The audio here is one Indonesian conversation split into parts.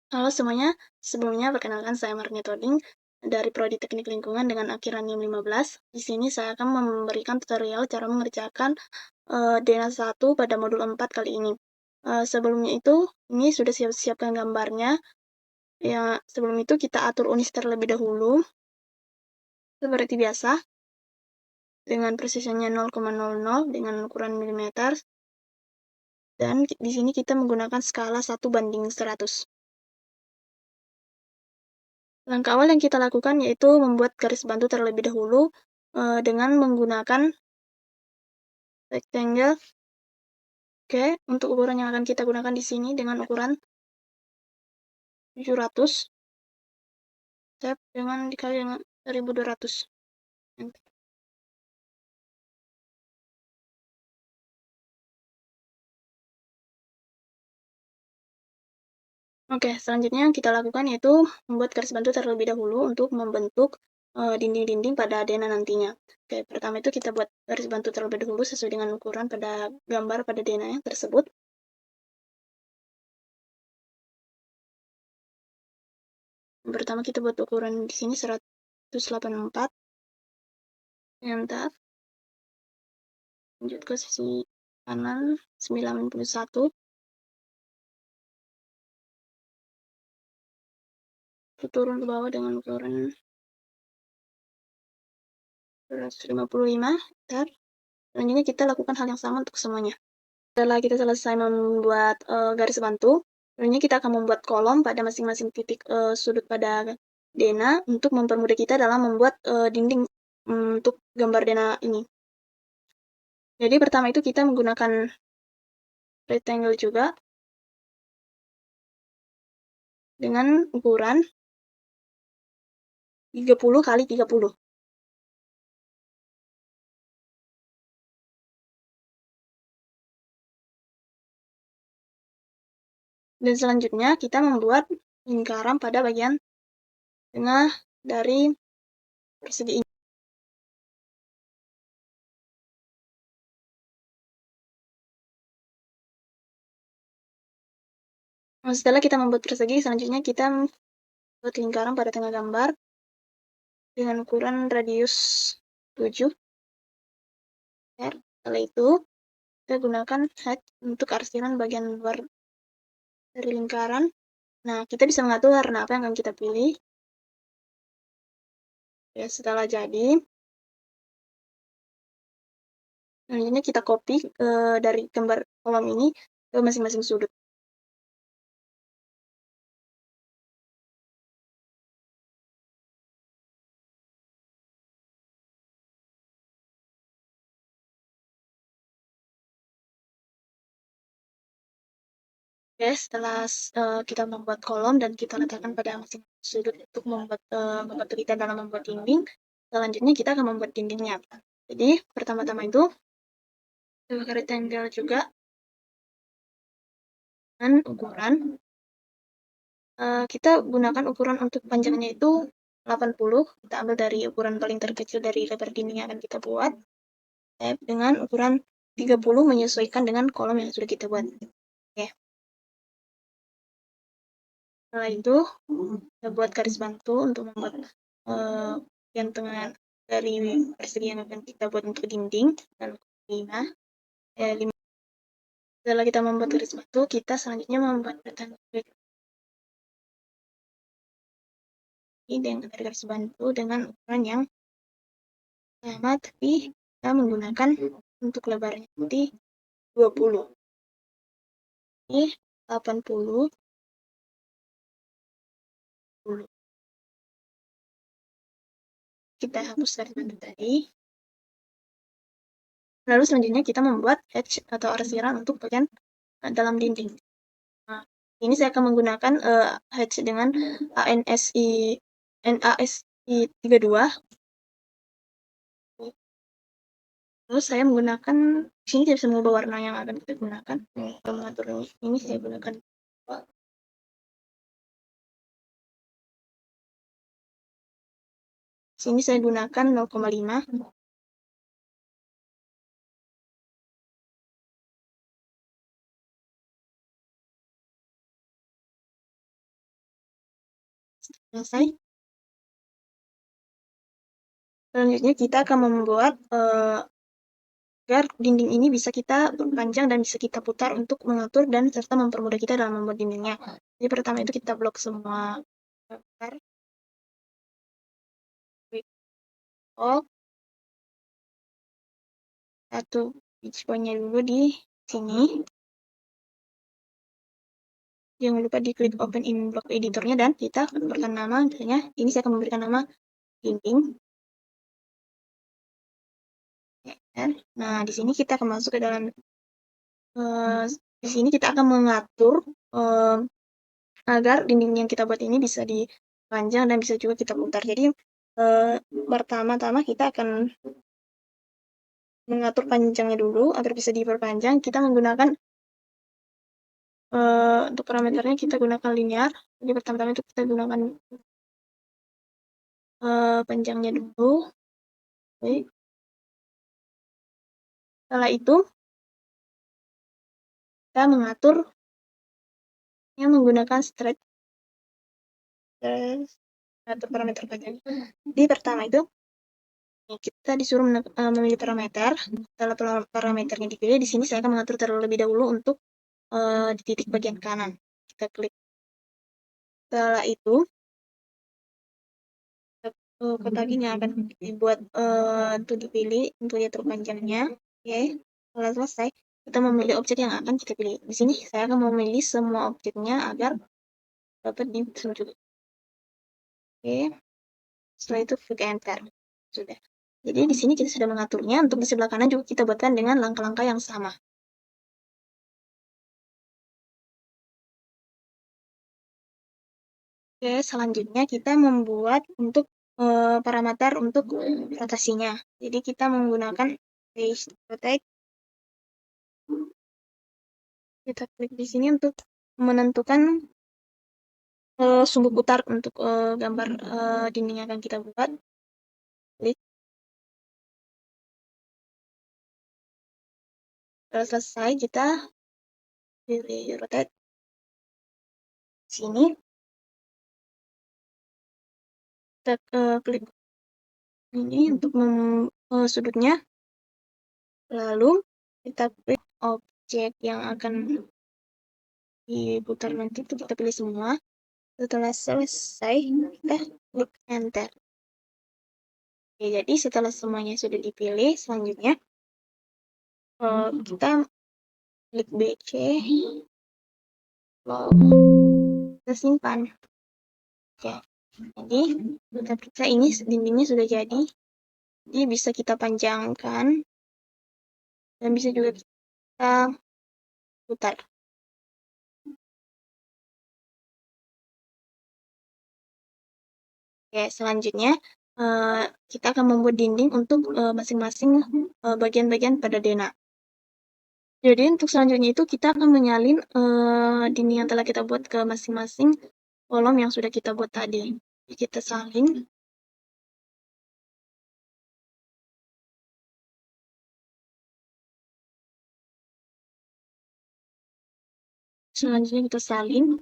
Halo semuanya, sebelumnya perkenalkan saya Marnia Toding dari Prodi Teknik Lingkungan dengan Akiranium 15. Di sini saya akan memberikan tutorial cara mengerjakan DENA 1 pada modul 4 kali ini. Sebelumnya itu, ini sudah siapkan gambarnya. Ya, sebelum itu kita atur unit terlebih dahulu. Seperti biasa, dengan presisinya 0,00 dengan ukuran milimeter. Dan di sini kita menggunakan skala 1:100. Langkah awal yang kita lakukan yaitu membuat garis bantu terlebih dahulu dengan menggunakan rectangle. Oke, untuk ukuran yang akan kita gunakan di sini dengan ukuran 700 step dengan dikali dengan 1200. Oke, selanjutnya yang kita lakukan yaitu membuat garis bantu terlebih dahulu untuk membentuk dinding-dinding pada DENA nantinya. Oke, pertama itu kita buat garis bantu terlebih dahulu sesuai dengan ukuran pada gambar pada DENA yang tersebut. Yang pertama kita buat ukuran di sini 184. Enter. Lanjut ke sisi kanan 91. Turun ke bawah dengan ukuran 155. Enter. Selanjutnya kita lakukan hal yang sama untuk semuanya. Setelah kita selesai membuat garis bantu, selanjutnya kita akan membuat kolom pada masing-masing titik sudut pada DENA untuk mempermudah kita dalam membuat dinding untuk gambar DENA ini. Jadi pertama itu kita menggunakan rectangle juga dengan ukuran 30 kali 30. Dan selanjutnya kita membuat lingkaran pada bagian tengah dari persegi ini. Setelah kita membuat persegi, selanjutnya kita membuat lingkaran pada tengah gambar dengan ukuran radius 7. Setelah itu, kita gunakan hatch untuk arsiran bagian luar dari lingkaran. Nah, kita bisa mengatur warna apa yang akan kita pilih. Ya, setelah jadi, selanjutnya kita copy dari gambar kolom ini ke masing-masing sudut. Oke, setelah kita membuat kolom dan kita letakkan pada masing-masing sudut untuk membantu kita dalam membuat dinding, selanjutnya kita akan membuat dindingnya. Jadi, pertama-tama itu, kita pakai rectangle juga dengan ukuran. Kita gunakan ukuran untuk panjangnya itu 80. Kita ambil dari ukuran paling terkecil dari lebar dinding yang akan kita buat. Dengan ukuran 30 menyesuaikan dengan kolom yang sudah kita buat. Oke. Setelah itu, kita buat garis bantu untuk membuat bagian tengah dari persegi yang akan kita buat untuk dinding. Dan 5. Setelah kita membuat garis bantu, kita selanjutnya membuat rectangle ini dengan garis bantu dengan ukuran yang sama, tapi kita menggunakan untuk lebarnya nanti 20. Ini 80. Kita hapus garis bantu tadi. Lalu selanjutnya kita membuat hatch atau arsiran untuk bagian dalam dinding. Nah, ini saya akan menggunakan hatch dengan NASI 32. Terus saya menggunakan di sini tidak bisa mengubah warna yang akan kita gunakan. Untuk mengatur ini saya gunakan sini saya gunakan 0,5. Selesai. Selanjutnya kita akan membuat agar dinding ini bisa kita perpanjang dan bisa kita putar untuk mengatur dan serta mempermudah kita dalam membuat dindingnya. Jadi pertama itu kita blok semua gambar, klik all, satu pitch point-nya dulu di sini. Jangan lupa diklik open in block editornya dan kita berikan nama, misalnya ini saya akan memberikan nama dinding. Nah, di sini kita akan masuk ke dalam di sini kita akan mengatur agar dinding yang kita buat ini bisa dipanjang dan bisa juga kita putar. Jadi pertama-tama kita akan mengatur panjangnya dulu agar bisa diperpanjang. Kita menggunakan untuk parameternya kita gunakan linear. Jadi pertama-tama itu kita gunakan panjangnya dulu. Oke. Setelah itu kita mengatur yang menggunakan stretch atau parameter panjang. Di pertama itu kita disuruh memilih parameter. Setelah parameternya dipilih, di sini saya akan mengatur terlebih dahulu untuk di titik bagian kanan. Kita klik. Setelah itu kotak ini akan dibuat untuk dipilih untuk diatur panjangnya. Oke. Setelah selesai, kita memilih objek yang akan kita pilih. Di sini saya akan memilih semua objeknya agar dapat ditunjuk. Oke. Setelah itu klik enter. Sudah. Jadi di sini kita sudah mengaturnya. Untuk di sebelah kanan juga kita buatkan dengan langkah-langkah yang sama. Oke, selanjutnya kita membuat untuk parameter untuk rotasinya. Jadi kita menggunakan face rotate. Kita klik di sini untuk menentukan sumbu putar untuk gambar dinding yang akan kita buat. Klik. Setelah selesai kita pilih rotate sini. Kita klik ini untuk sudutnya. Lalu kita klik objek yang akan diputar nanti itu kita pilih semua. Setelah selesai kita klik enter. Oke, jadi setelah semuanya sudah dipilih, selanjutnya kita klik BC, kita simpan. Oke, jadi kita periksa ini dindingnya sudah jadi. Jadi bisa kita panjangkan dan bisa juga kita putar. Oke, selanjutnya kita akan membuat dinding untuk masing-masing bagian-bagian pada denah. Jadi untuk selanjutnya itu kita akan menyalin dinding yang telah kita buat ke masing-masing kolom yang sudah kita buat tadi. Jadi kita salin. Selanjutnya kita salin.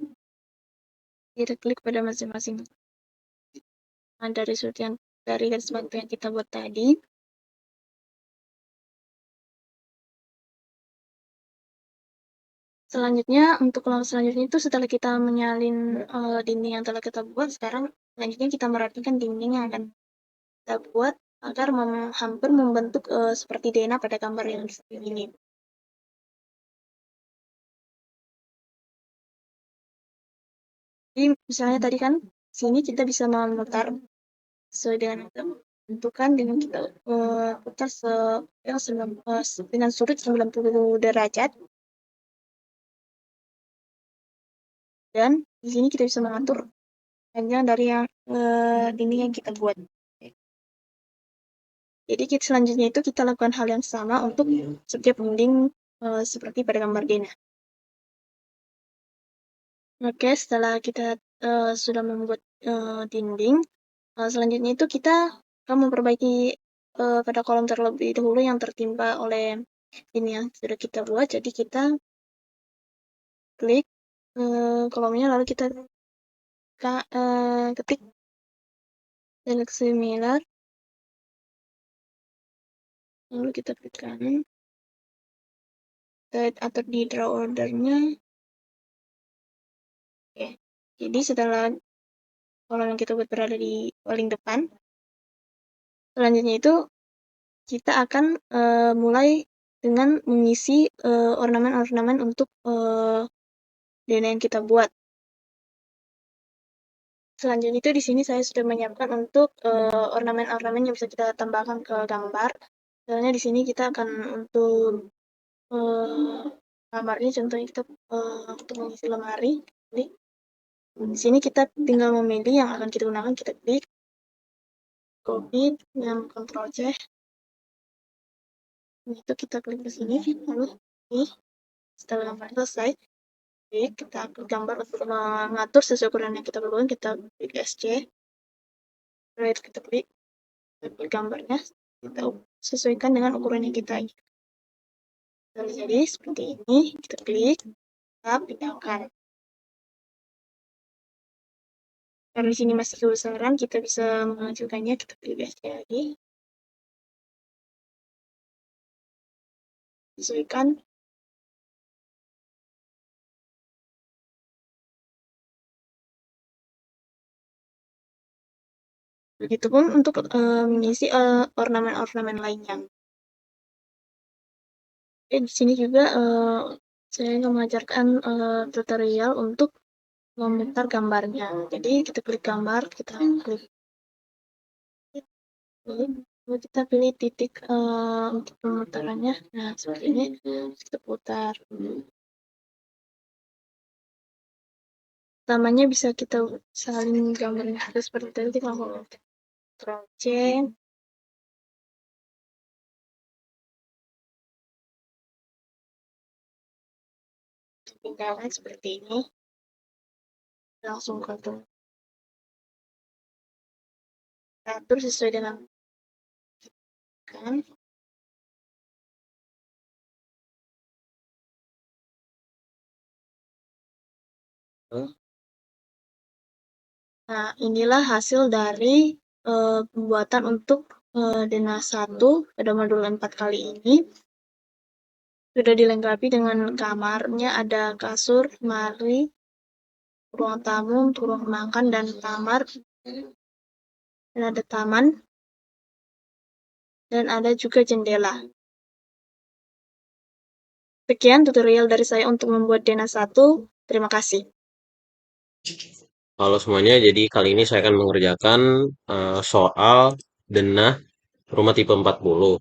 Kita klik pada masing-masing dari sudut yang dari garis bantu yang kita buat tadi. Selanjutnya untuk kolom selanjutnya itu setelah kita menyalin dinding yang telah kita buat, sekarang selanjutnya kita merapikan dinding yang akan kita buat agar hampir membentuk seperti denah pada gambar yang seperti ini. Jadi misalnya tadi kan sini kita bisa memutar sesuai dengan tentukan dengan kita putar dengan sudut 90 derajat. Dan di sini kita bisa mengatur panjang dari yang dinding yang kita buat. Jadi selanjutnya itu kita lakukan hal yang sama untuk setiap dinding seperti pada gambar denah. Oke, setelah kita sudah membuat dinding, selanjutnya itu kita akan memperbaiki pada kolom terlebih dahulu yang tertimpa oleh ini yang sudah kita buat. Jadi kita klik kolomnya lalu kita ketik select similar, lalu kita klik kanan, kita atur di draw ordernya. Oke, jadi setelah kolom yang kita buat berada di paling depan, selanjutnya itu kita akan mulai dengan mengisi ornamen-ornamen untuk dana yang kita buat. Selanjutnya itu di sini saya sudah menyiapkan untuk ornamen-ornamen yang bisa kita tambahkan ke gambar. Misalnya di sini kita akan untuk gambarnya contohnya kita untuk mengisi lemari. Jadi di sini kita tinggal memilih yang akan kita gunakan, kita klik, copy dengan Ctrl C. Itu kita klik di sini, lalu ini setelah gambar selesai, kita klik gambar untuk mengatur sesuai ukuran yang kita perlukan, kita klik SC, right kita klik gambarnya, kita sesuaikan dengan ukuran yang kita inginkan. Jadi seperti ini, kita klik, kita pindahkan. Karena di sini masih kebesaran, kita bisa mengajukannya, kita klik SC lagi, sesuaikan. Begitupun untuk mengisi ornamen-ornamen lainnya. Di sini juga saya akan mengajarkan tutorial untuk memutar gambarnya. Jadi kita klik gambar, kita klik, lalu kita pilih titik untuk pemutarannya. Nah seperti ini, kita putar. Pertamanya bisa kita salin gambarnya seperti tadi, kalau Ctrl C, tinggalkan seperti ini, langsung kontrol atur sesuai dengan kan. Nah, inilah hasil dari pembuatan untuk Dena 1 pada modul 4 kali ini. Sudah dilengkapi dengan kamarnya, ada kasur, lemari, ruang tamu, ruang makan, dan kamar. Dan ada taman. Dan ada juga jendela. Sekian tutorial dari saya untuk membuat Dena 1. Terima kasih. Halo semuanya, jadi kali ini saya akan mengerjakan soal denah rumah tipe 40.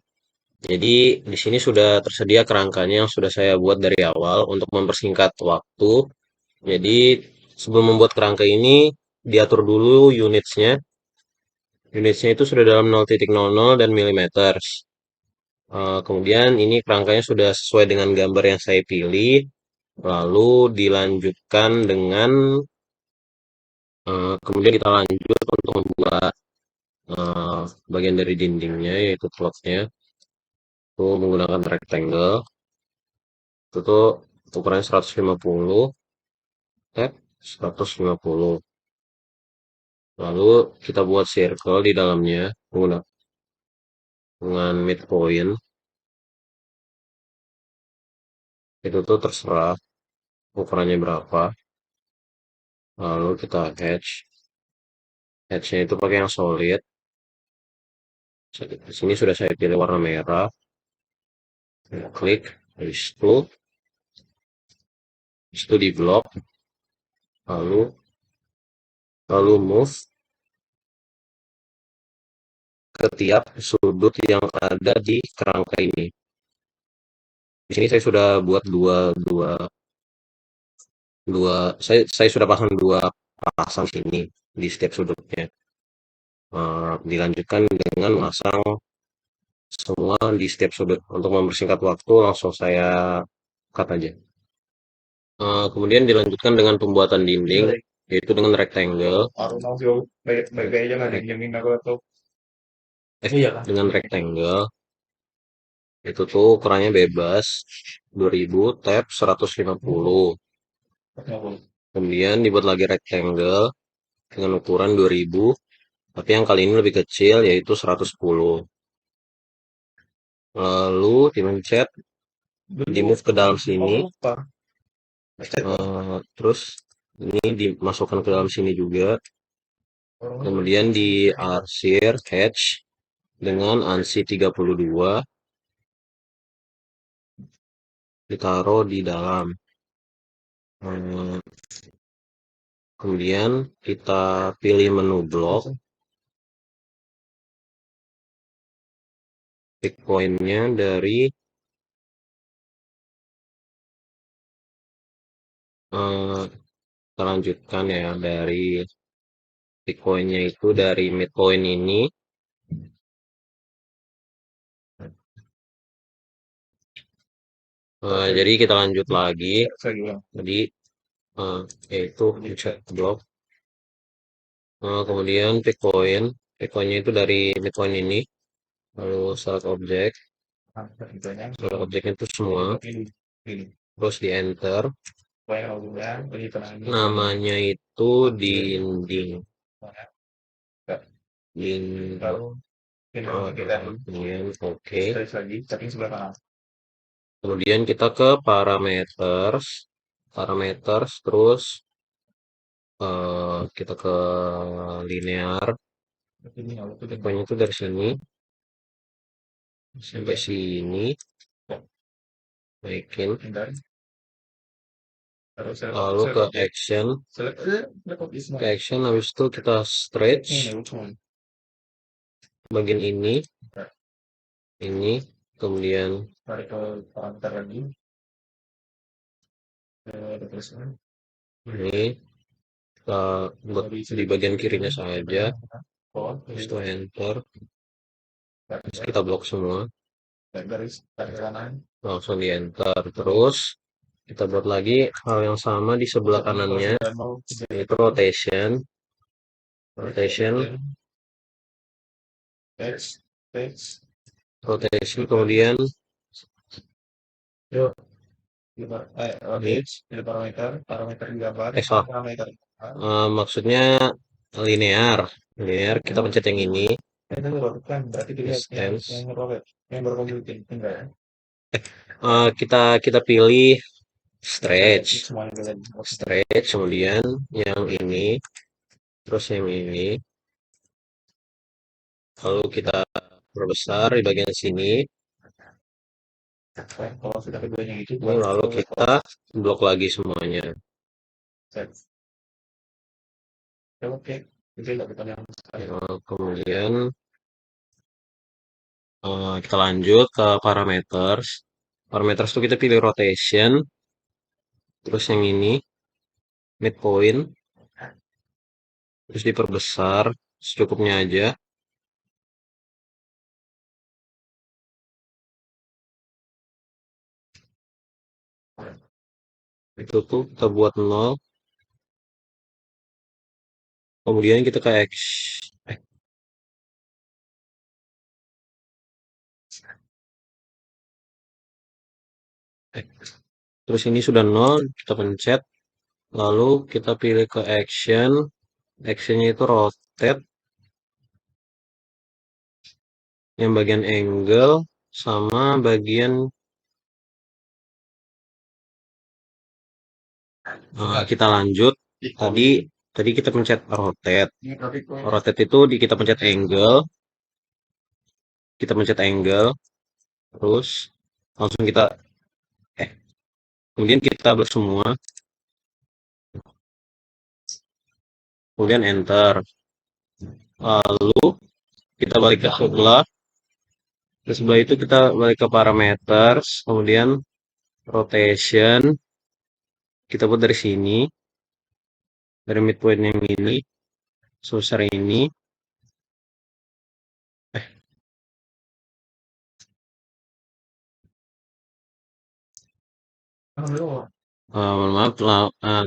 Jadi di sini sudah tersedia kerangkanya yang sudah saya buat dari awal untuk mempersingkat waktu. Jadi sebelum membuat kerangka ini diatur dulu unitsnya. Unitsnya itu sudah dalam 0,00 dan milimeter. Kemudian ini kerangkanya sudah sesuai dengan gambar yang saya pilih. Lalu dilanjutkan dengan kemudian kita lanjut untuk membuat bagian dari dindingnya, yaitu plotnya itu menggunakan rectangle. Itu tuh ukurannya 150 tab 150. Lalu kita buat circle di dalamnya menggunakan dengan midpoint. Itu tuh terserah ukurannya berapa. Lalu kita hatch. Hatchnya itu pakai yang solid. Di sini sudah saya pilih warna merah. Klik, habis itu di blok, lalu move ke tiap sudut yang ada di kerangka ini. Di sini saya sudah buat saya sudah pasang dua pasang sini di setiap sudutnya. Dilanjutkan dengan masang semua di setiap sudut. Untuk mempersingkat waktu langsung saya cut aja. Kemudian dilanjutkan dengan pembuatan dinding, yaitu dengan rectangle. Dengan rectangle itu tuh ukurannya bebas 2000 tab 150. Kemudian dibuat lagi rectangle dengan ukuran 2000, tapi yang kali ini lebih kecil yaitu 110. Lalu dimencet, di move ke dalam sini, terus ini dimasukkan ke dalam sini juga, kemudian diarsir hatch dengan ANSI 32, ditaruh di dalam. Eh, Kemudian kita pilih menu blok, pick point-nya dari kita lanjutkan ya, dari pick point-nya itu dari midpoint ini. Jadi kita lanjut lagi. Jadi yaitu insert block. Kemudian pick point. Pick point-nya itu dari midpoint ini. Lalu select object. Select objeknya itu semua. Terus di enter. Namanya itu dinding. Dinding. Kemudian oke. Kemudian kita ke parameters. Parameters terus kita ke linear. Pokoknya itu dari sini sampai sini, naikin. Lalu ke action. Ke action habis itu kita stretch bagian ini, kemudian ini kita buat di bagian kirinya saja. Terus itu enter. Terus kita blok semua. Langsung di enter. Terus kita buat lagi hal yang sama di sebelah kanannya, yaitu rotation. Rotation, kemudian maksudnya linear. Linear kita pencet yang ini. Distance. Kita pilih stretch, kemudian yang ini, terus yang ini, lalu kita perbesar di bagian sini, lalu kita blok lagi semuanya. Kemudian kita lanjut ke parameters. Parameters itu kita pilih rotation, terus yang ini midpoint, terus diperbesar secukupnya aja. Itu tuh kita buat 0. Kemudian kita ke X. Terus ini sudah 0, kita pencet. Lalu kita pilih ke action. Actionnya itu rotate. Yang bagian angle sama bagian kita lanjut. Tadi kita pencet rotate. Rotate itu kita pencet angle. Kita pencet angle. Terus langsung kita kemudian kita blok semua. Kemudian enter. Lalu kita balik ke sebelah. Ke sebelah itu kita balik ke parameters. Kemudian rotation. Kita buat dari sini. Dari midpoint yang ini. Sebesar ini. Mohon maaf.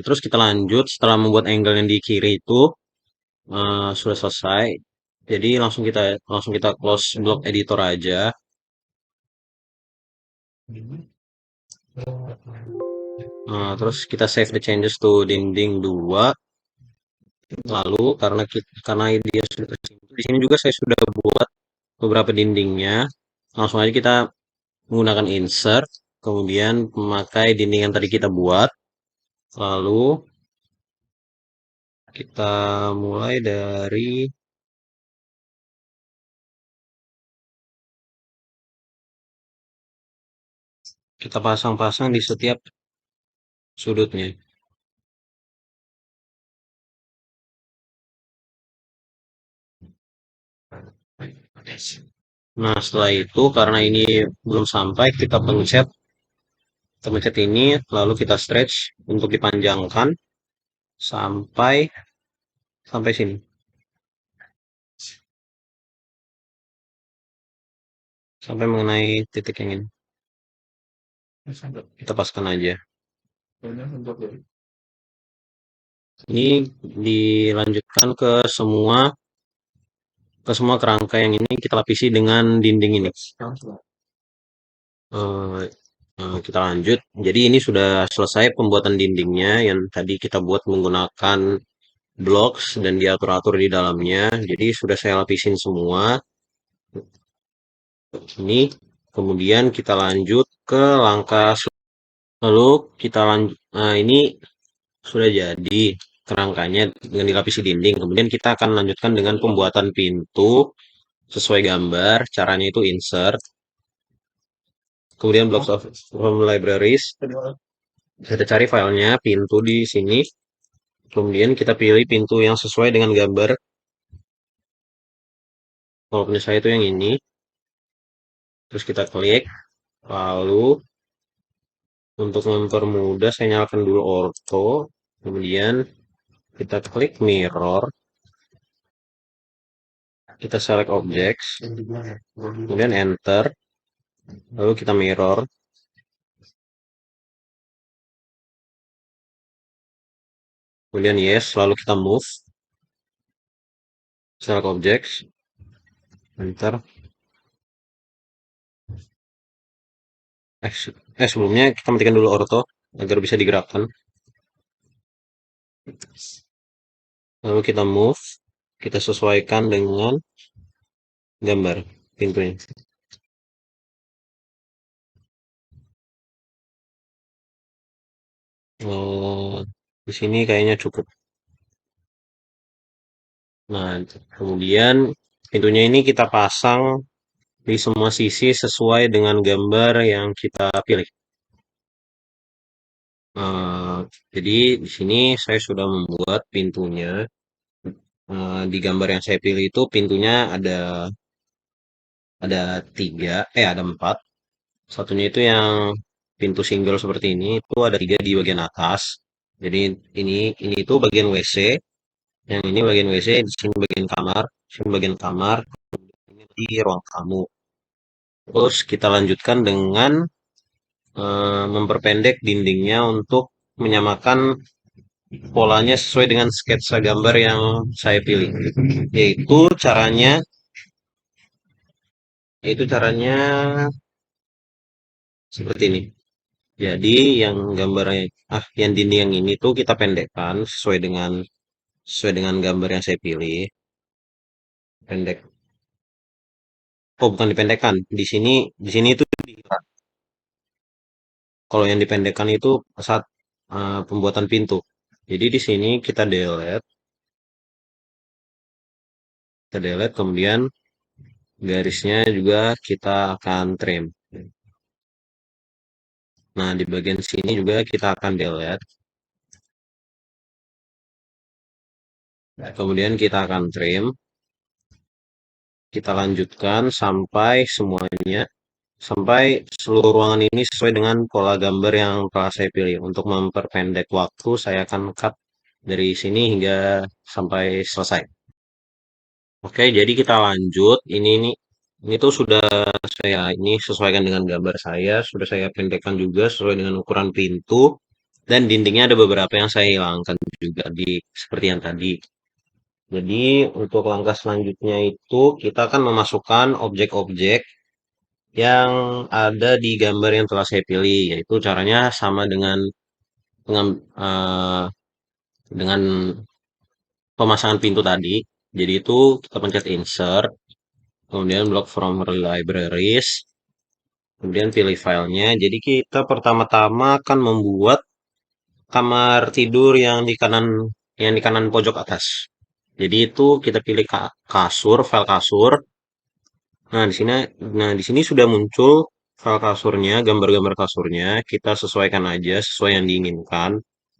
Terus kita lanjut setelah membuat angle yang di kiri itu sudah selesai. Jadi langsung kita close block editor aja. Terus kita save the changes to dinding 2. Lalu karena dia sudah tersimbung, di sini juga saya sudah buat beberapa dindingnya. Langsung aja kita menggunakan insert, kemudian memakai dinding yang tadi kita buat. Lalu kita mulai dari kita pasang-pasang di setiap sudutnya. Nah, setelah itu karena ini belum sampai, kita pencet ini, lalu kita stretch untuk dipanjangkan sampai sampai sini. Sampai mengenai titik yang ini. Kita paskan aja. Ini dilanjutkan ke semua kerangka yang ini kita lapisi dengan dinding ini. Eh, kita lanjut. Jadi ini sudah selesai pembuatan dindingnya yang tadi kita buat menggunakan blocks dan diatur-atur di dalamnya. Jadi sudah saya lapisin semua. Ini kemudian kita lanjut ke langkah lalu kita lanjut. Nah, ini sudah jadi kerangkanya dengan dilapisi dinding. Kemudian kita akan lanjutkan dengan pembuatan pintu sesuai gambar. Caranya itu insert, kemudian blocks of from libraries. Kita cari filenya pintu di sini. Kemudian kita pilih pintu yang sesuai dengan gambar. Kalau punya saya itu yang ini. Terus kita klik. Lalu untuk mempermudah saya nyalakan dulu ortho. Kemudian kita klik mirror. Kita select objects. Kemudian enter. Lalu kita mirror. Kemudian yes. Lalu kita move. Select objects. Enter. Sebelumnya kita matikan dulu ortho agar bisa digerakkan. Lalu kita move. Kita sesuaikan dengan gambar pintunya. Oh, di sini kayaknya cukup. Nah, kemudian pintunya ini kita pasang di semua sisi sesuai dengan gambar yang kita pilih. Eh, jadi di sini saya sudah membuat pintunya. Di gambar yang saya pilih itu pintunya ada tiga, ada empat. Satunya itu yang pintu single seperti ini, itu ada tiga di bagian atas. Jadi ini itu bagian WC, yang ini bagian WC, di sini bagian kamar, di sini bagian kamar, ini di ruang tamu. Terus kita lanjutkan dengan memperpendek dindingnya untuk menyamakan polanya sesuai dengan sketsa gambar yang saya pilih. Yaitu caranya, yaitu caranya seperti ini. Jadi yang gambarnya, yang dinding yang ini tuh kita pendekkan sesuai dengan gambar yang saya pilih. Pendek. Oh, bukan dipendekkan. Di sini itu kalau yang dipendekkan itu saat pembuatan pintu. Jadi di sini kita delete, kemudian garisnya juga kita akan trim. Nah, di bagian sini juga kita akan delete. Kemudian kita akan trim. Kita lanjutkan sampai seluruh ruangan ini sesuai dengan pola gambar yang telah saya pilih. Untuk memperpendek waktu, saya akan cut dari sini hingga sampai selesai. Oke, jadi kita lanjut. Ini tuh sudah saya ini sesuaikan dengan gambar saya, sudah saya pendekkan juga sesuai dengan ukuran pintu dan dindingnya ada beberapa yang saya hilangkan juga seperti yang tadi. Jadi untuk langkah selanjutnya itu kita akan memasukkan objek-objek yang ada di gambar yang telah saya pilih, yaitu caranya sama dengan dengan pemasangan pintu tadi. Jadi itu kita pencet insert, kemudian block from libraries, kemudian pilih filenya. Jadi kita pertama-tama akan membuat kamar tidur yang di kanan pojok atas. Jadi itu kita pilih kasur, file kasur. Nah, di sini sudah muncul file kasurnya, gambar-gambar kasurnya. Kita sesuaikan aja sesuai yang diinginkan.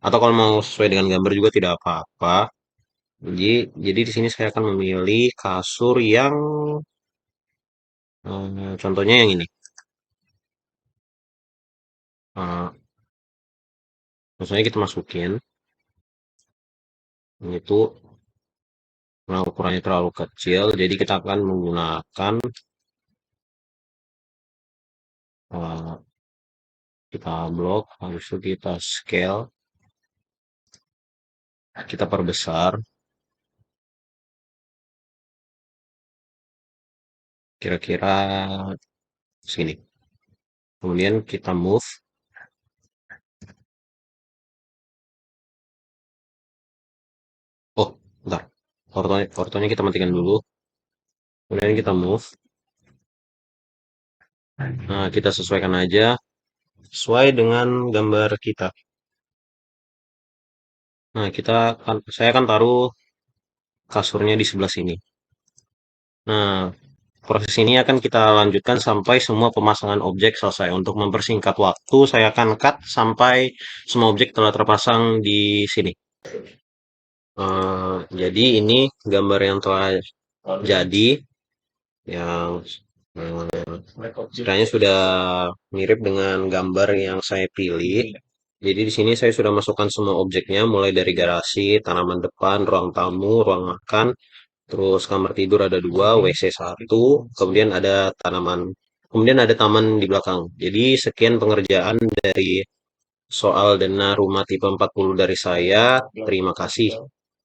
Atau kalau mau sesuai dengan gambar juga tidak apa-apa. Jadi di sini saya akan memilih kasur yang contohnya yang ini. Eh, Maksudnya kita masukin itu, nah, ukurannya terlalu kecil, jadi kita akan menggunakan eh, kita blok, habis itu kita scale, kita perbesar kira-kira sini. Kemudian kita move. Oh, bentar. Ortonya kita matikan dulu. Kemudian kita move. Nah, kita sesuaikan aja sesuai dengan gambar kita. Nah, saya akan taruh kasurnya di sebelah sini. Nah, proses ini akan kita lanjutkan sampai semua pemasangan objek selesai. Untuk mempersingkat waktu, saya akan cut sampai semua objek telah terpasang di sini. Jadi ini gambar yang telah jadi, yang kiranya sudah mirip dengan gambar yang saya pilih. Jadi di sini saya sudah masukkan semua objeknya, mulai dari garasi, tanaman depan, ruang tamu, ruang makan, terus kamar tidur ada dua, WC satu, kemudian ada taman di belakang. Jadi sekian pengerjaan dari soal dana rumah tipe 40 dari saya. Terima kasih.